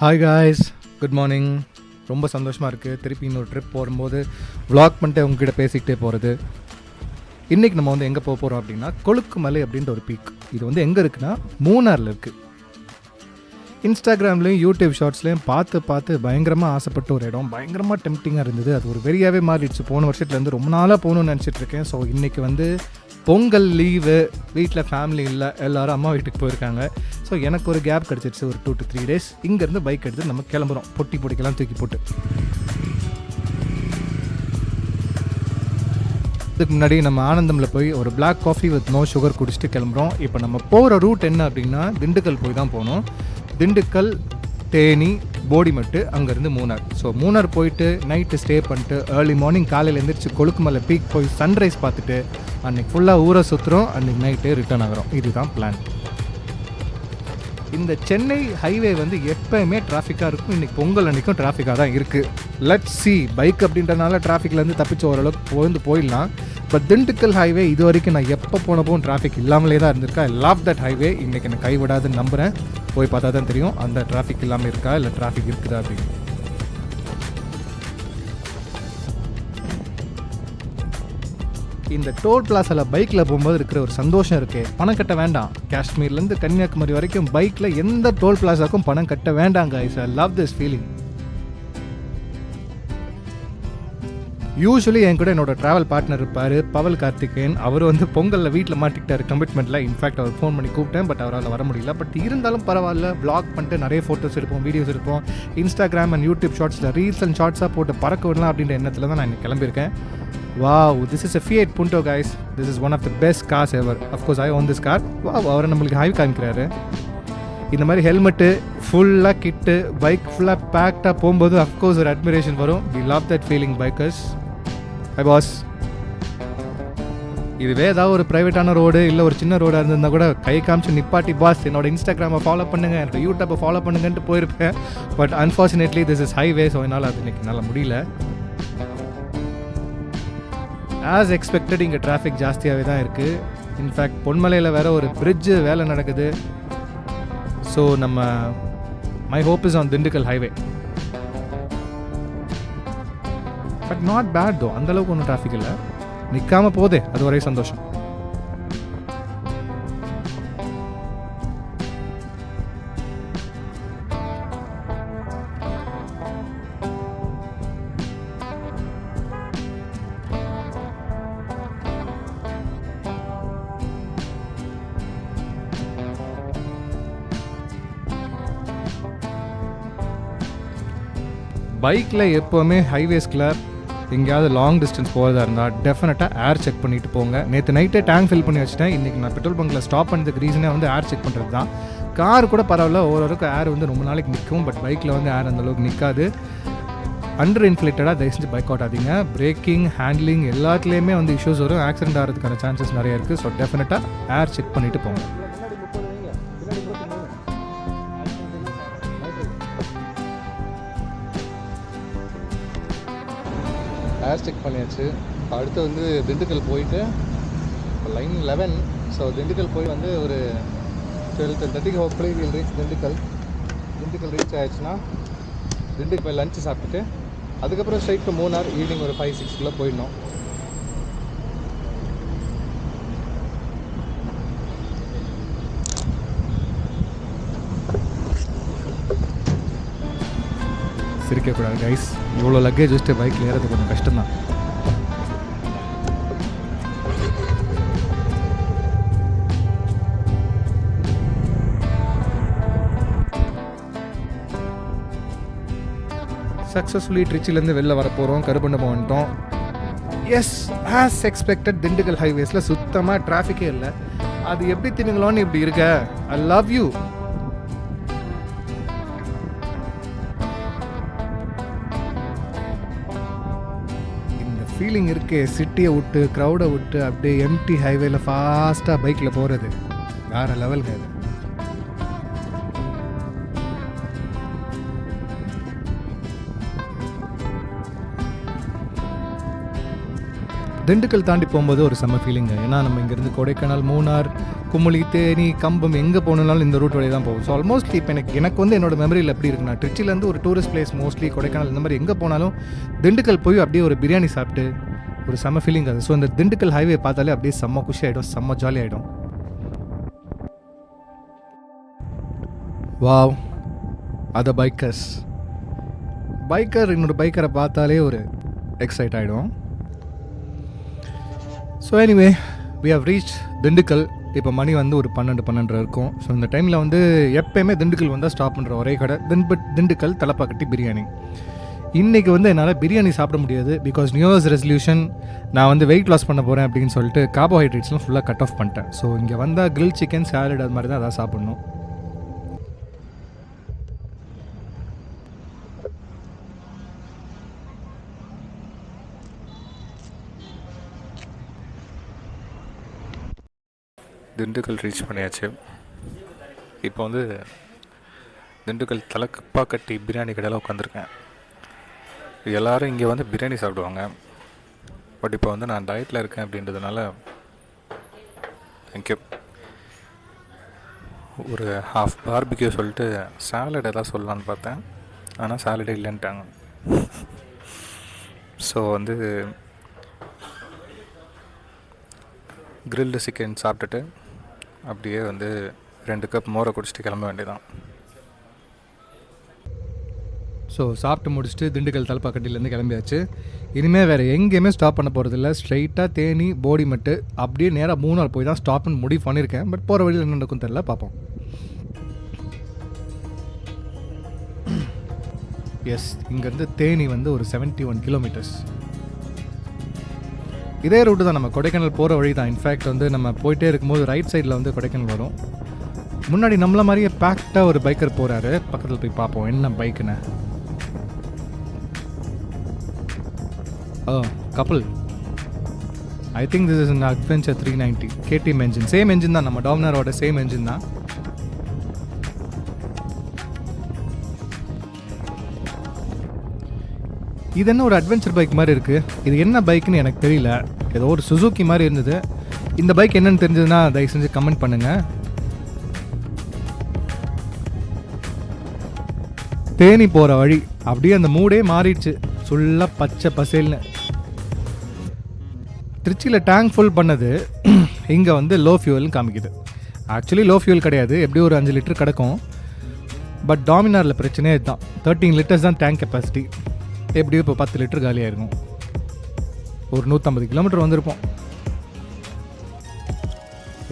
Hi guys, good morning. ரொம்ப சந்தோஷமாக இருக்குது திருப்பி இன்னொரு ட்ரிப் போகும்போது விளாக் பண்ணிட்டு உங்ககிட்ட பேசிக்கிட்டே போகிறது. இன்றைக்கி நம்ம வந்து எங்கே போக போகிறோம் அப்படின்னா கொழுக்குமலை அப்படின்ற ஒரு பீக். இது வந்து எங்கே இருக்குன்னா மூணாரில் இருக்குது. இன்ஸ்டாகிராம்லேயும் யூடியூப் ஷார்ட்ஸ்லேயும் பார்த்து பயங்கரமாக ஆசைப்பட்ட ஒரு இடம், பயங்கரமாக டெம்ப்டிங்காக இருந்தது. அது ஒரு வெறியாகவே மாறிடுச்சு. போன வருஷத்துலேருந்து ரொம்ப நாளாக போகணுன்னு நினச்சிட்ருக்கேன். ஸோ இன்றைக்கி வந்து பொங்கல் லீவு, வீட்டில் ஃபேமிலி இல்லை, எல்லோரும் அம்மா வீட்டுக்கு போயிருக்காங்க. ஸோ எனக்கு ஒரு கேப் கிடச்சிருச்சு, ஒரு 2 to 3 days. இங்கேருந்து பைக் எடுத்து நம்ம கிளம்புறோம், பொட்டி பொடிக்கெல்லாம் தூக்கி போட்டு. இதுக்கு முன்னாடி நம்ம ஆனந்தமில் போய் ஒரு black coffee with no sugar குடிச்சிட்டு கிளம்புறோம். இப்போ நம்ம போகிற ரூட் என்ன அப்படின்னா திண்டுக்கல் போய் தான் போகணும். திண்டுக்கல், தேனி, போடிமட்டு, அங்கேருந்து மூணார். ஸோ மூணார் போயிட்டு நைட்டு ஸ்டே பண்ணிட்டு ஏர்லி மார்னிங் காலையில் எழுந்திரிச்சு கொழுக்குமலை பீக் போய் சன்ரைஸ் பார்த்துட்டு அன்றைக்கி ஃபுல்லாக ஊரை சுற்றுறோம். அன்றைக்கி நைட்டு ரிட்டர்ன் ஆகிறோம். இதுதான் பிளான். இந்த சென்னை ஹைவே வந்து எப்போயுமே டிராஃபிக்காக இருக்கும். இன்றைக்கி பொங்கல் அன்றைக்கும் டிராஃபிக்காக தான் இருக்குது. Let's see. பைக் அப்படின்றனால டிராஃபிக்லேருந்து தப்பிச்சு ஓரளவுக்கு போயிடலாம். பட் திண்டுக்கல் ஹைவே இது வரைக்கும் நான் எப்போ போனப்போ டிராஃபிக் இல்லாமலே தான் இருந்திருக்கா. I love that highway. இன்றைக்கி எனக்கு கைவிடாதுன்னு நம்புகிறேன். போய் பார்த்தா தான் தெரியும் அந்த டிராஃபிக் இல்லாமல் இருக்கா இல்லை டிராஃபிக் இருக்குதா அப்படின்னு. இந்த டோல் பிளாஸில் பைக்கில் போகும்போது இருக்கிற ஒரு சந்தோஷம் இருக்குது. பணம் கட்ட வேண்டாம். காஷ்மீர்லேருந்து கன்னியாகுமரி வரைக்கும் பைக்கில் எந்த டோல் பிளாஸாக்கும் பணம் கட்ட வேண்டாங்க. I love this feeling. Usually என் கூட என்னோட ட்ராவல் பார்ட்னர் இருப்பார், பவல் கார்த்திகேயன். அவர் வந்து பொங்கலில் வீட்டில் மாட்டிக்கிட்டார் கமிட்மெண்ட்டில். இன்ஃபேக்ட் அவர் ஃபோன் பண்ணி கூப்பிட்டேன், பட் அவரால் வர முடியல. பட் இருந்தாலும் பரவாயில்ல, வ்ளாக் பண்ணிட்டு நிறைய ஃபோட்டோஸ் எடுப்போம், வீடியோஸ் எடுப்போம். இன்ஸ்டாகிராம் அண்ட் யூடியூப் ஷார்ட்ஸில் ரீல்ஸ் அண்ட் ஷார்ட்ஸாக போட்டு பறக்க விடலாம் அப்படின்ற எண்ணத்தில் தான் நான் இன்னைக்கு கிளம்பியிருக்கேன். Wow, this is a Fiat Punto guys. This is one of the best cars ever. Of course I own this car. Wow, அவரை நம்மளுக்கு ஹைவ் காமிக்கிறாரு. இந்த மாதிரி ஹெல்மெட்டு ஃபுல்லாக கிட்டு பைக் ஃபுல்லாக பேக்டாக போகும்போது அஃப்கோர்ஸ் ஒரு அட்மிரேஷன் வரும். We love that feeling bikers. Hi boss. இதுவே ஏதாவது ஒரு ப்ரைவேட்டான ரோடு இல்லை ஒரு சின்ன ரோடாக இருந்திருந்தால் கூட கை காமிச்சு நிப்பாட்டி பாஸ் என்னோட இன்ஸ்டாகிராமை ஃபாலோ பண்ணுங்கள், என்னோட யூடியூப்பை ஃபாலோ பண்ணுங்கன்ட்டு போயிருப்பேன். But unfortunately this is highway. So என்னால் அது இன்னைக்கு என்னால் முடியல. ஆஸ் எக்ஸ்பெக்டட் இங்கே டிராஃபிக் ஜாஸ்தியாகவே தான் இருக்குது. இன்ஃபேக்ட் பொன்மலையில் வேறு ஒரு பிரிட்ஜு வேலை நடக்குது. ஸோ நம்ம my hope is on Dindigul highway. But not bad though. அந்தளவுக்கு ஒன்றும் டிராஃபிக் இல்லை. நிற்காமல் போதே, அது ஒரே சந்தோஷம். பைக்கில் எப்போவுமே ஹைவேஸ்கில் எங்கேயாவது லாங் டிஸ்டன்ஸ் போகிறதா இருந்தால் டெஃபினட்டாக ஏர் செக் பண்ணிவிட்டு போங்க. நேற்று நைட்டே டேங்க் ஃபில் பண்ணி வச்சுட்டேன். இன்றைக்கி நான் பெட்ரோல் பங்கில் ஸ்டாப் பண்ணதுக்கு ரீசனே வந்து ஏர் செக் பண்ணுறது தான். கார் கூட பரவாயில்ல, ஓரளவுக்கு ஏர் வந்து ரொம்ப நாளைக்கு நிற்கும். பட் பைக்கில் வந்து ஏர் அந்தளவுக்கு நிற்காது. அண்டர் இன்ஃப்ளேட்டடாக தயவு செஞ்சு பைக் ஓட்டாதீங்க. பிரேக்கிங், ஹேண்ட்லிங் எல்லாத்துலேயுமே வந்து இஷ்யூஸ் வரும். ஆக்சிடென்ட் ஆகிறதுக்கான சான்சஸ் நிறைய இருக்குது. ஸோ டெஃபினட்டாக ஏர் செக் பண்ணிவிட்டு போங்க. ஏர் செக் பண்ணியாச்சு. அடுத்து வந்து திண்டுக்கல் போயிட்டு லைன் 11. ஸோ திண்டுக்கல் போய் வந்து ஒரு 12:30 hopefully will reach Dindigul. Dindigul reach ஆயிடுச்சுன்னா திண்டுக்கல் போய் லஞ்சு சாப்பிட்டுட்டு அதுக்கப்புறம் ஸ்ட்ரைட் டு மூணார். ஈவினிங் ஒரு 5-6 போயிடணும். சிரிக்கக்கூடாது கைஸ். இவ்வளோ லக்கேஜ் வச்சுட்டு பைக்கில் ஏறது கொஞ்சம் கஷ்டம்தான். சக்ஸஸ்ஃபுல்லி ட்ரிச்சிலேருந்து வெளில வர போகிறோம். கருப்பண்ணம் வந்துட்டோம். எஸ், ஆஸ் எக்ஸ்பெக்டட் திண்டுக்கல் ஹைவேஸில் சுத்தமாக டிராஃபிக்கே இல்லை. அது எப்படி தின்னுங்களோன்னு இப்படி இருக்க. I love you. ஃபீலிங் இருக்கே, சிட்டியை விட்டு க்ரௌடை விட்டு அப்படியே எம்டி ஹைவேல ஃபாஸ்ட்டாக பைக்கில் போகிறது வேறு லெவலுங்க அது. திண்டுக்கல் தாண்டி போகும்போது ஒரு செம்ம ஃபீலிங்க. ஏன்னா நம்ம இங்கேருந்து கொடைக்கானல், மூணார், குமுளி, தேனி, கம்பம் எங்கே போகணுன்னாலும் இந்த ரூட் வழியாக தான் போகும். ஸோ ஆல்மோஸ்ட் இப்போ எனக்கு வந்து என்னோட மெமரியில் எப்படி இருக்குன்னா, திருச்சியிலேருந்து ஒரு டூரிஸ்ட் பிளேஸ் மோஸ்ட்லி கொடைக்கானல் இந்த மாதிரி எங்கே போனாலும் திண்டுக்கல் போய் அப்படியே ஒரு பிரியாணி சாப்பிட்டு ஒரு செம்ம ஃபீலிங் அது. ஸோ இந்த திண்டுக்கல் ஹைவே பார்த்தாலே அப்படியே செம்ம குஷி ஆகிடும், செம்ம ஜாலி ஆகிடும். வாவ், அதை பைக்கர் இன்னொரு பைக்கரை பார்த்தாலே ஒரு எக்ஸைட் ஆகிடும். So anyway we have reach Dindigul. இப்போ மணி வந்து ஒரு 12 இருக்கும். ஸோ இந்த டைமில் வந்து எப்போயுமே திண்டுக்கல் வந்தால் ஸ்டாப் பண்ணுற ஒரே கடை திண்டுக்கல் தலப்பாக்கட்டி பிரியாணி. இன்றைக்கி வந்து என்னால் பிரியாணி சாப்பிட முடியாது. பிகாஸ் நியூ இயர்ஸ் ரெசல்யூஷன் நான் வந்து வெயிட் லாஸ் பண்ண போகிறேன் அப்படின்னு சொல்லிட்டு கார்போஹைட்ரேட்ஸ்லாம் ஃபுல்லாக கட் ஆஃப் பண்ணிட்டேன். ஸோ இங்கே வந்தால் கிரில் சிக்கன், சாலட் அது மாதிரி தான் அதான் சாப்பிட்ணும். திண்டுக்கல் ரீச் பண்ணியாச்சு. இப்போ வந்து திண்டுக்கல் தலப்பாக்கட்டி பிரியாணி கடையில் உட்காந்துருக்கேன். எல்லோரும் இங்கே வந்து பிரியாணி சாப்பிடுவாங்க. பட் இப்போ வந்து நான் டயட்டில் இருக்கேன் அப்படின்றதுனால தேங்க்யூ ஒரு ஹாஃப் பார்பிக்யூ சொல்லிட்டு சாலட் எதாவது சொல்லலான்னு பார்த்தேன். ஆனால் சாலடே இல்லைன்ட்டாங்க. ஸோ வந்து கிரில்டு சிக்கன் சாப்பிட்டுட்டு அப்படியே வந்து 2 கப் மோரை குடிச்சிட்டு கிளம்ப வேண்டியதான். ஸோ சாப்பிட்டு முடிச்சுட்டு திண்டுக்கல் தலப்பாக்கட்டிலேருந்து கிளம்பியாச்சு. இனிமேல் வேறு எங்கேயுமே ஸ்டாப் பண்ண போகிறதில்ல. ஸ்ட்ரைட்டாக தேனி, போடிமெட்டு அப்படியே நேராக 3 நாள் போய் தான் ஸ்டாப்னு முடிவு பண்ணியிருக்கேன். பட் போகிற வழியில் என்ன நடக்கும் தெரியல, பார்ப்போம். எஸ், இங்கேருந்து தேனி வந்து ஒரு 71 கிலோமீட்டர்ஸ். இதே ரூட்டு தான், நம்ம கொடைக்கானல் போகிற வழி தான். இன்ஃபேக்ட் வந்து நம்ம போயிட்டே இருக்கும்போது ரைட் சைடில் வந்து கொடைக்கானல் வரும். முன்னாடி நம்மள மாதிரியே பேக்டாக ஒரு பைக்கர் போகிறாரு. பக்கத்தில் போய் பார்ப்போம் என்ன பைக்குன்னு. கப்பல், I think this is an Adventure 390 KTM engine. Same engine தான், நம்ம டாமினாரோட சேம் என்ஜின் தான். இது என்ன ஒரு அட்வென்ச்சர் பைக் மாதிரி இருக்குது. இது என்ன பைக்குன்னு எனக்கு தெரியல. ஏதோ ஒரு சுசுகி மாதிரி இருந்தது. இந்த பைக் என்னன்னு தெரிஞ்சதுன்னா தயவு செஞ்சு கமெண்ட் பண்ணுங்கள். தேனி போகிற வழி அப்படியே அந்த மூடே மாறிடுச்சு. ஃபுல்லாக பச்சை பசேல்னு. திருச்சியில் டேங்க் ஃபுல் பண்ணது இங்கே வந்து லோ ஃபியூவல்னு காமிக்குது. ஆக்சுவலி லோ ஃபியூவல் கிடையாது, எப்படி ஒரு 5 லிட்டர் கிடக்கும். பட் டாமினாரில் பிரச்சனையே இதுதான். 13 லிட்டர்ஸ் தான் டேங்க் கெப்பாசிட்டி. எப்படியும் இப்போ 10 லிட்டர் காலியாக இருக்கும். ஒரு 150 கிலோமீட்டர் வந்திருப்போம்.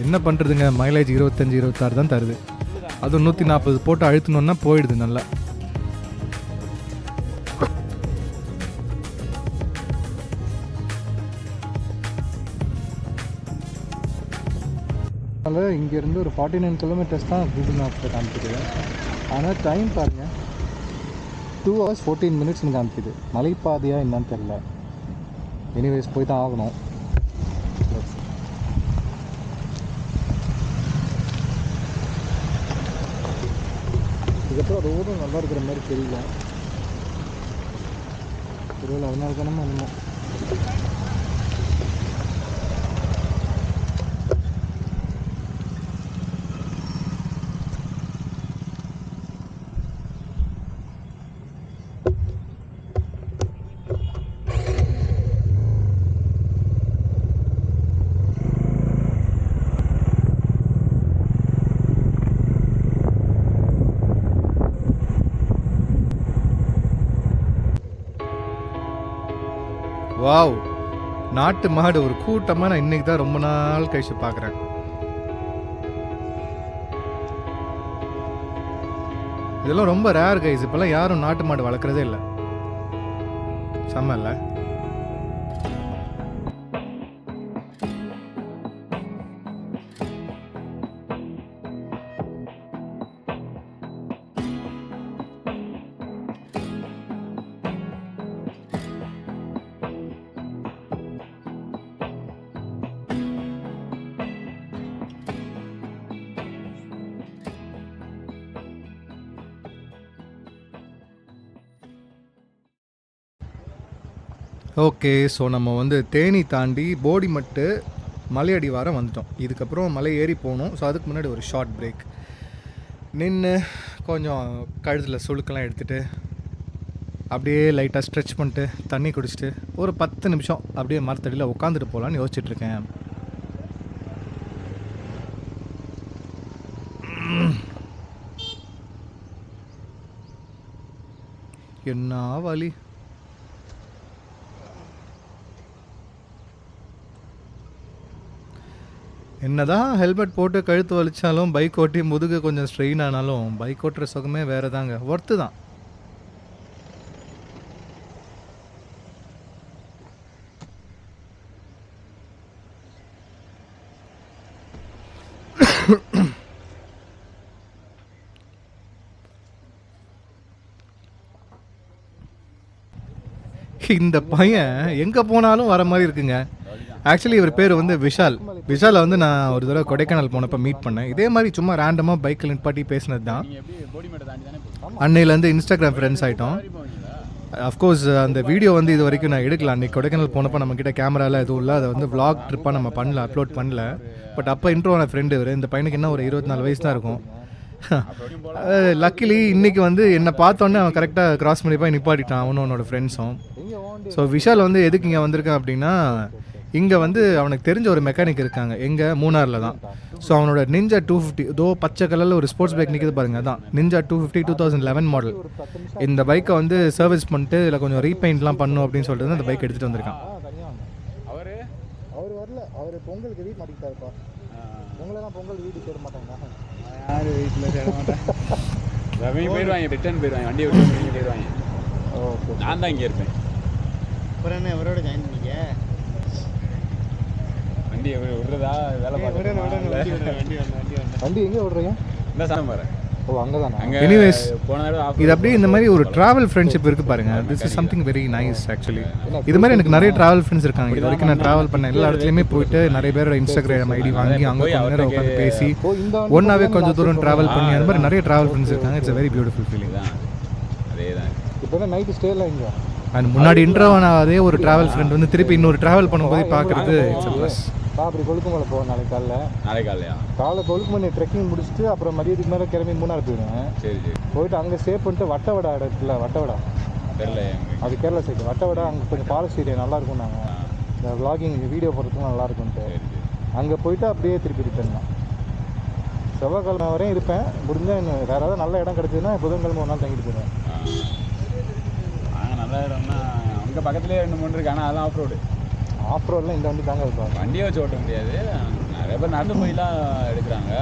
என்ன பண்ணுறதுங்க, மைலேஜ் 25-26 தான் தருது. அதுவும் 140 போட்டு அழுத்தணுன்னா போயிடுது நல்லா. அதனால் இங்கேருந்து ஒரு 49 கிலோமீட்டர்ஸ் தான் கூகுள் மேப்ஸில் காமிக்குது. ஆனால் டைம் பாருங்கள், 2 hours 14 minutes காமிக்குது. மலைப்பாதையாக என்னன்னு தெரில. எனிவேஸ் போய் தான் ஆகணும். இதுக்கப்புறம் ரோடும் நல்லா இருக்கிற மாதிரி தெரியல. தெரியல, அதனால தானே என்னமோ. வாவ், நாட்டு மாடு ஒரு கூட்டமாக நான் இன்றைக்கி தான் ரொம்ப நாள் கழிச்சு பார்க்குறேன். இதெல்லாம் ரொம்ப ரேர் கைஸ். இப்போல்லாம் யாரும் நாட்டு மாடு வளர்க்குறதே இல்லை. செம்ம இல்லை? ஓகே, ஸோ நம்ம வந்து தேனி தாண்டி போடிமட்டு மலையடி வாரம் வந்துட்டோம். இதுக்கப்புறம் மலை ஏறி போகணும். ஸோ அதுக்கு முன்னாடி ஒரு ஷார்ட் பிரேக் நின்று கொஞ்சம் கழுத்தில் சுழுக்கெல்லாம் எடுத்துகிட்டு அப்படியே லைட்டாக ஸ்ட்ரெச் பண்ணிட்டு தண்ணி குடிச்சிட்டு ஒரு 10 நிமிஷம் அப்படியே மரத்தடியில் உட்காந்துட்டு போகலான்னு யோசிச்சுட்ருக்கேன். என்ன வலி! என்னதான் ஹெல்மெட் போட்டு கழுத்து வலிச்சாலும் பைக் ஓட்டி முதுகு கொஞ்சம் ஸ்ட்ரெயின் ஆனாலும் பைக் ஓட்டுற சுகமே வேறு தாங்க, ஒர்த்து தான். இந்த பையன் எங்கே போனாலும் வர மாதிரி இருக்குங்க. ஆக்சுவலி இவர் பேர் வந்து விஷால். விஷாலை வந்து நான் ஒரு தடவை கொடைக்கானல் போனப்போ மீட் பண்ணேன். இதே மாதிரி சும்மா ரேண்டமாக பைக்கில் நிப்பாட்டி பேசினது தான். அன்னையிலேருந்து இன்ஸ்டாகிராம் ஃப்ரெண்ட்ஸ் ஆகிட்டோம். அஃப்கோர்ஸ் அந்த வீடியோ வந்து இது வரைக்கும் நான் எடுக்கலாம். அன்றைக்கி கொடைக்கானல் போனப்போ நம்மக்கிட்ட கேமராலாம் எதுவும் இல்லை. அதை வந்து vlog ட்ரிப்பாக நம்ம பண்ணல, அப்லோட் பண்ணல. பட் அப்போ இன்ட்ரோவான ஃப்ரெண்டு இவர். இந்த பையனுக்கு என்ன ஒரு 24 வயசு தான் இருக்கும். லக்கிலி இன்றைக்கி வந்து என்னை பார்த்தோன்னே அவன் கரெக்டாக கிராஸ் பண்ணி போய் நிப்பாட்டிட்டான், அவனோட ஃப்ரெண்ட்ஸும். ஸோ விஷால் வந்து எதுக்கு இங்கே வந்திருக்கான் அப்படின்னா, இங்கே வந்து அவனுக்கு தெரிஞ்ச ஒரு மெக்கானிக் இருக்காங்க, எங்கே மூணாரில் தான். ஸோ அவனோட நிஞ்சா 250 இதோ பச்சை கலரில் ஒரு ஸ்போர்ட்ஸ் பைக் நிற்கிது பாருங்கள், அதான் நிஞ்சா 250 2011 மாடல். இந்த பைக்கை வந்து சர்வீஸ் பண்ணிட்டு இதில் கொஞ்சம் ரீபெயிண்ட்லாம் பண்ணும் அப்படின்னு சொல்லிட்டு அந்த பைக் எடுத்துகிட்டு வந்திருக்கான். அவர் வரல, அவர் பொங்கலுக்கு வீடு மாட்டிக்கிட்டாருப்பா. பொங்கல் வீடு தேட மாட்டாங்க. யார் வீட்டில் தேட மாட்டாங்க. போயிடுவாங்க, ரிட்டர்ன் போயிடுவாங்க, வண்டியை விட்டு போயிடுவாங்க. ஓகே, நான் தான் இங்கே இருப்பேன். அப்புறம் என்ன அவரோட ஜாயின் பண்ணிக்க? வண்டி விடுறதா வேலை வண்டி எங்கே விடுறீங்க? இந்த சாமி பாரு. ஓ, அங்கே தானே. எனிவேஸ், இது அப்படியே இந்த மாதிரி ஒரு ட்ராவல் ஃப்ரெண்ட்ஷிப் இருக்குது பாருங்கள். This is something very nice actually. இது மாதிரி எனக்கு நிறைய ட்ராவல் ஃப்ரெண்ட்ஸ் இருக்காங்க. இது வரைக்கும் நான் ட்ராவல் பண்ண எல்லா இடத்துலையுமே போயிட்டு நிறைய பேரோட இன்ஸ்டாகிராம் ஐடி வாங்கி அங்கே கொஞ்சம் நேரம் உட்காந்து பேசி ஒன்றாவே கொஞ்சம் தூரம் ட்ராவல் பண்ணி அந்த மாதிரி நிறைய ட்ராவல் ஃப்ரெண்ட்ஸ் இருக்காங்க. It's a very beautiful feeling. அதே தான். இப்போ நைட்டு ஸ்டேலாம் இங்கே அண்ட் முன்னாடி இன்ட்ரோவான அதே ஒரு ட்ராவல் ஃப்ரெண்ட் வந்து திருப்பி இன்னொரு ட்ராவல் பண்ணும்போது பார்க்குறது இட்ஸ் அ ப்ளஸ். அப்படி கொழுக்குமலை போவேன் நாளைக்கு காலைல. காலைல கொழுக்குமலை ட்ரெக்கிங் முடிச்சுட்டு அப்புறம் மதியத்துக்கு மேலே கிளம்பி மூணாறு போயிடுவேன். சரி சரி. போயிட்டு அங்கே ஸ்டே பண்ணிட்டு வட்டவடா இடத்துல, வட்டவடா அது கேரளா சைடு. வட்டவடா அங்கே கொஞ்சம் ஃபாரஸ்ட் ஏரியா நல்லாயிருக்கும். நாங்கள் இந்த விளாகிங் வீடியோ போடுறதுக்கு நல்லாயிருக்கும்ட்டு அங்கே போயிட்டு அப்படியே திருப்பி ரிட்டர்ன் தான். செவ்வாய்க்கிழமை வரையும் இருப்பேன். முடிஞ்சால் இன்னும் வேறு ஏதாவது நல்ல இடம் கிடச்சதுன்னா புதன்கிழமை ஒரு நாள் தங்கிட்டு போயிடுவேன். நல்ல இடம்னா அங்கே பக்கத்துலேயே 2-3 இருக்கு. ஆனால் அதெல்லாம் ஆஃப் ரோடெலாம் இந்த வண்டி தாங்க இருக்கும். வண்டியை வச்சு ஓட்ட முடியாது. நிறைய பேர் நடந்து போயெலாம் எடுக்கிறாங்க.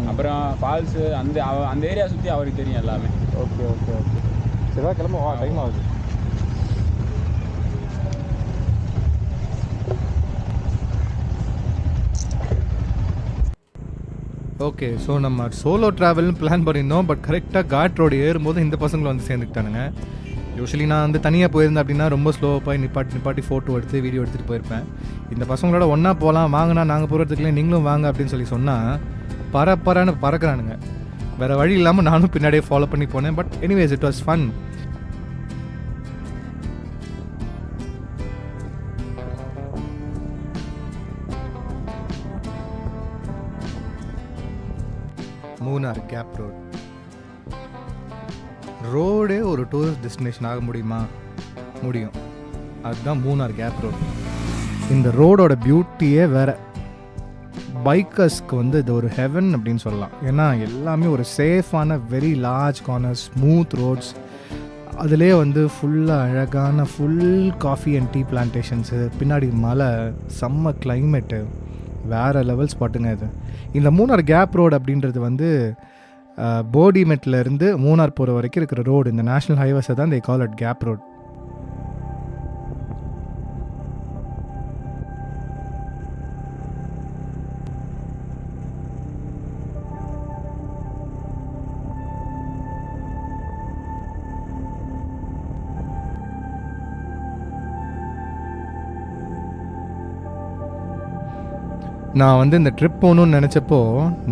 அப்புறம் ஃபால்ஸு அந்த ஏரியா சுற்றி அவருக்கு தெரியும் எல்லாமே. Okay okay okay. செவ்வாய்க்கிழமை டைம் ஆகுது. ஓகே, ஸோ நம்ம சோலோ ட்ராவல்னு பிளான் பண்ணியிருந்தோம். பட் கரெக்டாக காட் ரோடு ஏறும்போது இந்த பசங்களை வந்து சேர்ந்துக்கிட்டானுங்க. யூஸ்வலி நான் வந்து தனியாக போயிருந்தேன் அப்படின்னா ரொம்ப ஸ்லோவாக போய் நிப்பாட்டி ஃபோட்டோ எடுத்து வீடியோ எடுத்துகிட்டு போயிருப்பேன். இந்த பசங்களோட ஒன்றா போகலாம், வாங்கினா நாங்கள் போகிறதுக்குள்ளே நீங்களும் வாங்க அப்படின்னு சொன்னால் பரப்பரான்னு பறக்கிறானுங்க. வேறு வழி இல்லாமல் நானும் பின்னாடியே ஃபாலோ பண்ணி போனேன். But anyways it was fun. Munnar gap ரோடே ஒரு டூரிஸ்ட் டெஸ்டினேஷன் ஆக முடியுமா? முடியும். அதுதான் மூணார் கேப் ரோடு. இந்த ரோடோட பியூட்டியே வேறு. பைக்கர்ஸ்க்கு வந்து இது ஒரு ஹெவன் அப்படின்னு சொல்லலாம். ஏன்னா எல்லாமே ஒரு சேஃபான very large corners, smooth roads, அதிலே வந்து ஃபுல்லாக அழகான full coffee and tea plantations, பின்னாடி மலை, செம்ம கிளைமேட்டு, வேறு லெவல் ஸ்பாட்டுங்க இது. இந்த மூணார் கேப் ரோடு அப்படின்றது வந்து போடிமெட்லேருந்து மூணார் போகிற வரைக்கும் இருக்கிற ரோடு. இந்த நேஷ்னல் ஹைவேஸை தான் தே கால் இட் கேப் ரோட். நான் வந்து இந்த ட்ரிப் போகணுன்னு நினச்சப்போ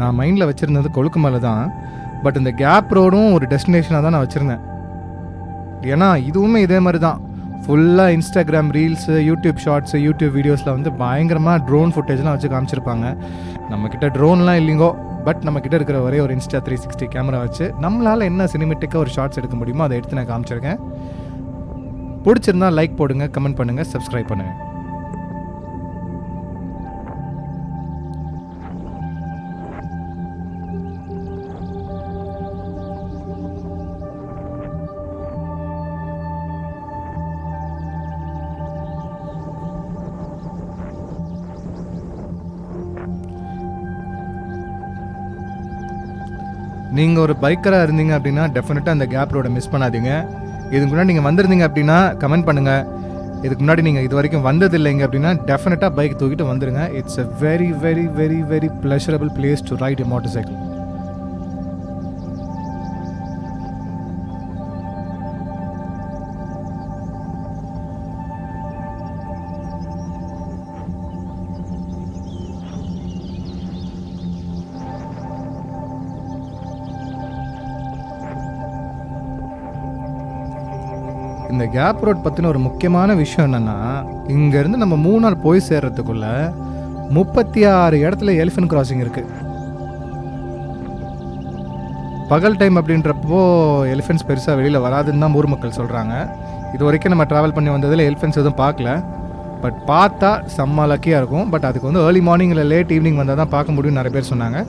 நான் மைண்டில் வச்சுருந்தது கொழுக்குமலை தான். பட் இந்த கேப் ரோடும் ஒரு டெஸ்டினேஷனாக தான் நான் வச்சுருந்தேன். ஏன்னா இதுவுமே இதே மாதிரி தான், ஃபுல்லாக Instagram reels, YouTube shorts, YouTube வீடியோஸில் வந்து பயங்கரமாக ட்ரோன் ஃபுட்டேஜ்லாம் வச்சு காமிச்சிருப்பாங்க. நம்மக்கிட்ட ட்ரோன்லாம் இல்லைங்கோ, பட் நம்மக்கிட்ட இருக்கிற ஒரே ஒரு இன்ஸ்டா 360 கேமரா வச்சு நம்மளால் என்ன சினிமேட்டிக்காக ஒரு ஷார்ட்ஸ் எடுக்க முடியுமோ அதை எடுத்து நான் காமிச்சிருக்கேன். பிடிச்சிருந்தா லைக் போடுங்க, கமெண்ட் பண்ணுங்கள், சப்ஸ்கிரைப் பண்ணுங்கள். நீங்கள் ஒரு பைக்கராக இருந்தீங்க அப்படின்னா டெஃபினட்டாக அந்த கேப் ரோடை மிஸ் பண்ணாதீங்க. இதுக்கு முன்னாடி நீங்கள் வந்திருந்தீங்க அப்படின்னா கமெண்ட் பண்ணுங்கள். இதுக்கு முன்னாடி நீங்கள் இது வரைக்கும் வந்ததில்லைங்க அப்படின்னா டெஃபினட்டாக பைக் தூக்கிட்டு வந்துடுங்க. It's a very very very very pleasurable place to ride a motorcycle. இந்த கேப் ரோட் பற்றின ஒரு முக்கியமான விஷயம் என்னென்னா, இங்கேருந்து நம்ம மூணார் போய் சேர்றதுக்குள்ள 36 இடத்துல எலிஃபென்ட் கிராசிங் இருக்குது. பகல் டைம் அப்படின்றப்போ எலிஃபென்ட்ஸ் பெருசாக வெளியில் வராதுன்னு தான் ஊர் மக்கள் சொல்கிறாங்க. இது வரைக்கும் நம்ம ட்ராவல் பண்ணி வந்ததில் எலிஃபென்ட்ஸ் எதுவும் பார்க்கல. பட் பார்த்தா செம்ம லக்கியாக இருக்கும். பட் அதுக்கு வந்து ஏர்லி மார்னிங் இல்லை லேட் ஈவினிங் வந்தால் தான் பார்க்க முடியும்னு நிறைய பேர் சொன்னாங்க.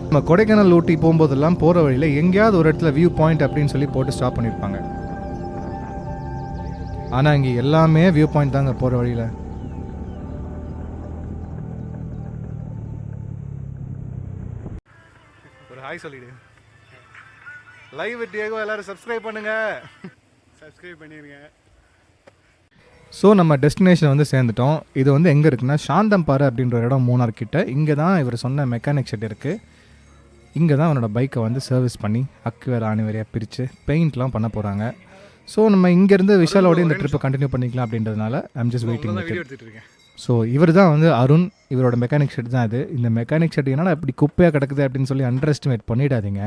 நம்ம கொடைக்கானல் ஊட்டி போகும்போதெல்லாம் போகிற வழியில் எங்கேயாவது ஒரு இடத்துல வியூ பாயிண்ட் அப்படின்னு சொல்லி போட்டு ஸ்டாப் பண்ணியிருப்பாங்க. ஆனால் இங்கே எல்லாமே வியூ பாயிண்ட் தாங்க போகிற வழியில். ஒரு ஹாய் சொல்லிடு. லைவ் டியேகோ எல்லாரும் சப்ஸ்கிரைப் பண்ணுங்க, சப்ஸ்கிரைப் பண்ணிடுங்க. ஸோ நம்ம டெஸ்டினேஷன் வந்து சேர்ந்துட்டோம். இது வந்து எங்கே இருக்குன்னா சாந்தம்பாறை அப்படின்ற ஒரு இடம் மூணார் கிட்ட. இங்கே தான் இவர் சொன்ன மெக்கானிக் ஷெட் இருக்குது. இங்கே தான் அவனோட பைக்கை வந்து சர்வீஸ் பண்ணி அக்கு வேறு ஆணி வரையாக பிரித்து பெயிண்ட்லாம் பண்ண போகிறாங்க. ஸோ நம்ம இங்கேருந்து விஷாலோட இந்த ட்ரிப்பை கண்டினியூ பண்ணிக்கலாம் அப்படின்றதுனால ஐம் ஜஸ்ட் வெயிட்டிங். ஸோ இவர் தான் வந்து அருண், இவரோட மெக்கானிக் ஷெட் தான் அது. இந்த மெக்கானிக் ஷெட் என்னன்னா இப்படி குப்பையாக கிடக்குது அப்படின்னு சொல்லி அண்டர் எஸ்டிமேட் பண்ணிடாதீங்க.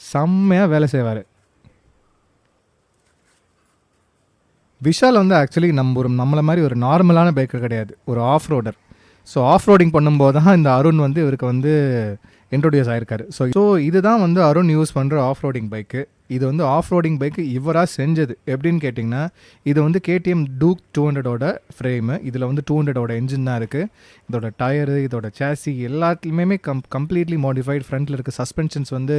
செம்மையாக வேலை செய்வார். விஷால் வந்து ஆக்சுவலி நம்மளை மாதிரி ஒரு நார்மலான பைக்கர் கிடையாது, ஒரு off roader. So off roading பண்ணும்போது தான் இந்த அருண் வந்து இவருக்கு வந்து இன்ட்ரோடியூஸ் ஆகிருக்காரு. ஸோ இதுதான் வந்து அருண் யூஸ் பண்ணுற ஆஃப் ரோடிங் பைக்கு. இது வந்து ஆஃப் ரோடிங் பைக்கு இவராக செஞ்சது. எப்படின்னு கேட்டிங்கன்னா, இது வந்து கேடிஎம் டூக் 200ஓட ஃப்ரேமு. இதில் வந்து 200ஓட என்ஜின் தான் இருக்குது. இதோட டயரு, இதோட சேசி எல்லாத்துலேயுமே கம்ப்ளீட்லி மாடிஃபைட். ஃப்ரண்ட்டில் இருக்க சஸ்பென்ஷன்ஸ் வந்து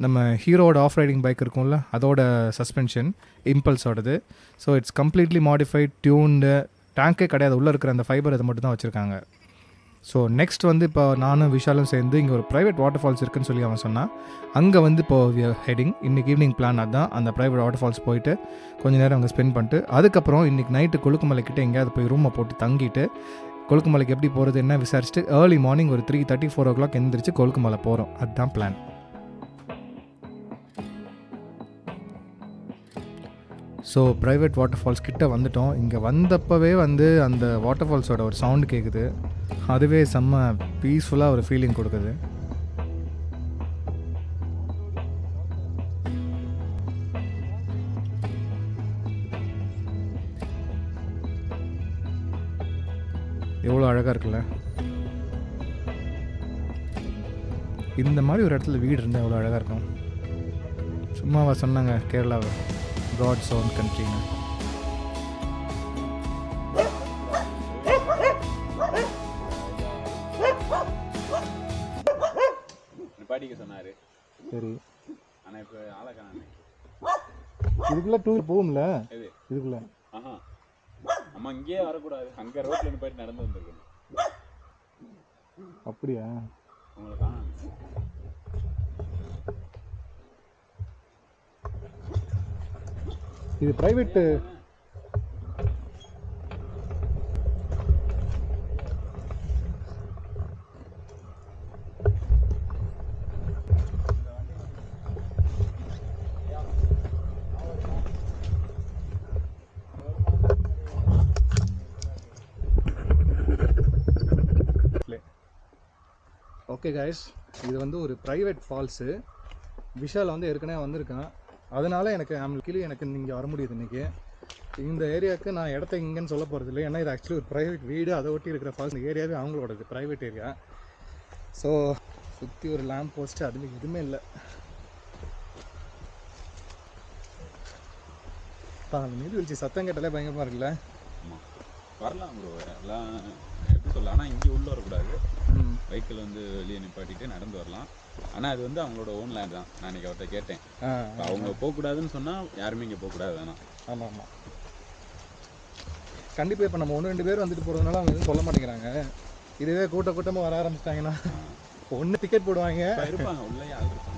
நம்ம ஹீரோட ஆஃப் ரைடிங் பைக் இருக்கும்ல அதோட சஸ்பென்ஷன், இம்பல்ஸோடது. So it's completely modified, tuned. டேங்கே கிடையாது, உள்ளே இருக்கிற அந்த ஃபைபர் அதை மட்டும் தான் வச்சுருக்காங்க. ஸோ நெக்ஸ்ட் வந்து இப்போ நானும் விஷாலும் சேர்ந்து இங்கே ஒரு ப்ரைவேட் வாட்டர் ஃபால்ஸ் இருக்குதுன்னு சொல்லி அவன் சொன்னான். அங்கே வந்து இப்போது ஹெட்டிங். இன்றைக்கி ஈவினிங் பிளான் அதுதான். அந்த ப்ரைவேட் வாட்டர் ஃபால்ஸ் போயிட்டு கொஞ்சம் நேரம் அங்கே ஸ்பெண்ட் பண்ணிட்டு அதுக்கப்புறம் இன்றைக்கி நைட்டு கொழுக்குமலைக்கிட்ட எங்கேயாவது போய் ரூமை போட்டு தங்கிட்டு கொழுக்குமலைக்கு எப்படி போகிறது என்ன விசாரிச்சுட்டு ஏர்லி மார்னிங் ஒரு 3:30 4 o'clock எழுந்திரிச்சு கொழுக்குமலை போகிறோம். அதுதான் plan. So private waterfalls கிட்டே வந்துட்டோம். இங்கே வந்தப்பவே வந்து அந்த வாட்டர் ஃபால்ஸோட ஒரு சவுண்டு கேட்குது. அதுவே செம்ம பீஸ்ஃபுல்லாக ஒரு ஃபீலிங் கொடுக்குது. எவ்வளோ அழகாக இருக்குல்ல. இந்த மாதிரி ஒரு இடத்துல வீடு இருந்தால் எவ்வளோ அழகாக இருக்கும். சும்மாவா சொன்னாங்க கேரளாவை God's own country. படிக்க சொன்னாரு. சரி. ஆனா இப்ப ஆளக்கான இதுக்குள்ள டூர் போகும்ல. இதுக்குள்ள நம்ம இங்கேயே வரக்கூடாது. அங்க ரோட்ல போயிட்டு நடந்து வந்துருக்கணும். அப்படியா? உங்களை காணாம. இது பிரைவேட். ஓகே கைஸ், இது வந்து ஒரு ப்ரைவேட் ஃபால்ஸு. விஷால் வந்து ஏற்கனவே வந்திருக்கான். அதனால் எனக்கு கீழே எனக்கு இங்கே வர முடியுது இன்றைக்கி. இந்த ஏரியாவுக்கு நான் இடத்த இங்கேன்னு சொல்ல போகிறது இல்லை, ஏன்னா இது ஆக்சுவலி ஒரு ப்ரைவேட் வீடு, அதை ஒட்டி இருக்கிற ஃபால்ஸ். இந்த ஏரியாவே அவங்களோடது, ப்ரைவேட் ஏரியா. ஸோ சுற்றி ஒரு லேம்ப் போஸ்ட்டு, அதில் எதுவுமே இல்லை. அந்த நீர்வீழ்ச்சி சத்தம் கேட்டாலே பயங்கரமாக இருக்குல்ல. ஆமாம், வரலாம் ப்ரோ, எல்லாம் எப்படி சொல்ல, ஆனால் இங்கே உள்ளே வரக்கூடாது. வெஹிக்கிள் வந்து வெளியே நிப்பாட்டிட்டு நடந்து வரலாம். ஆனால் அது வந்து அவங்களோட ஓன் லேண்ட் தான். நான் இன்றைக்கி அவர்கிட்ட கேட்டேன், அவங்க போகக்கூடாதுன்னு சொன்னால் யாருமே இங்கே போகக்கூடாது வேணாம். ஆமாம் ஆமாம், கண்டிப்பாக. இப்போ நம்ம 1-2 பேர் வந்துட்டு போகிறதுனால அவங்க எதுவும் சொல்ல மாட்டேங்கிறாங்க. இதுவே கூட்டமாக வர ஆரம்பிச்சிட்டாங்கன்னா ஒன்று டிக்கெட் போடுவாங்க, இருப்பாங்க உள்ளே ஆள் இருப்பாங்க.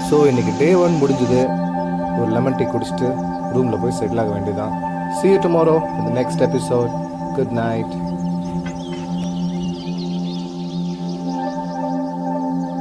ஸோ இன்றைக்கி டே 1 முடிஞ்சுது. ஒரு லெமன் டீ குடிச்சிட்டு ரூமில் போய் செட்டில் ஆக வேண்டியதான். See you tomorrow in the next episode. Good night.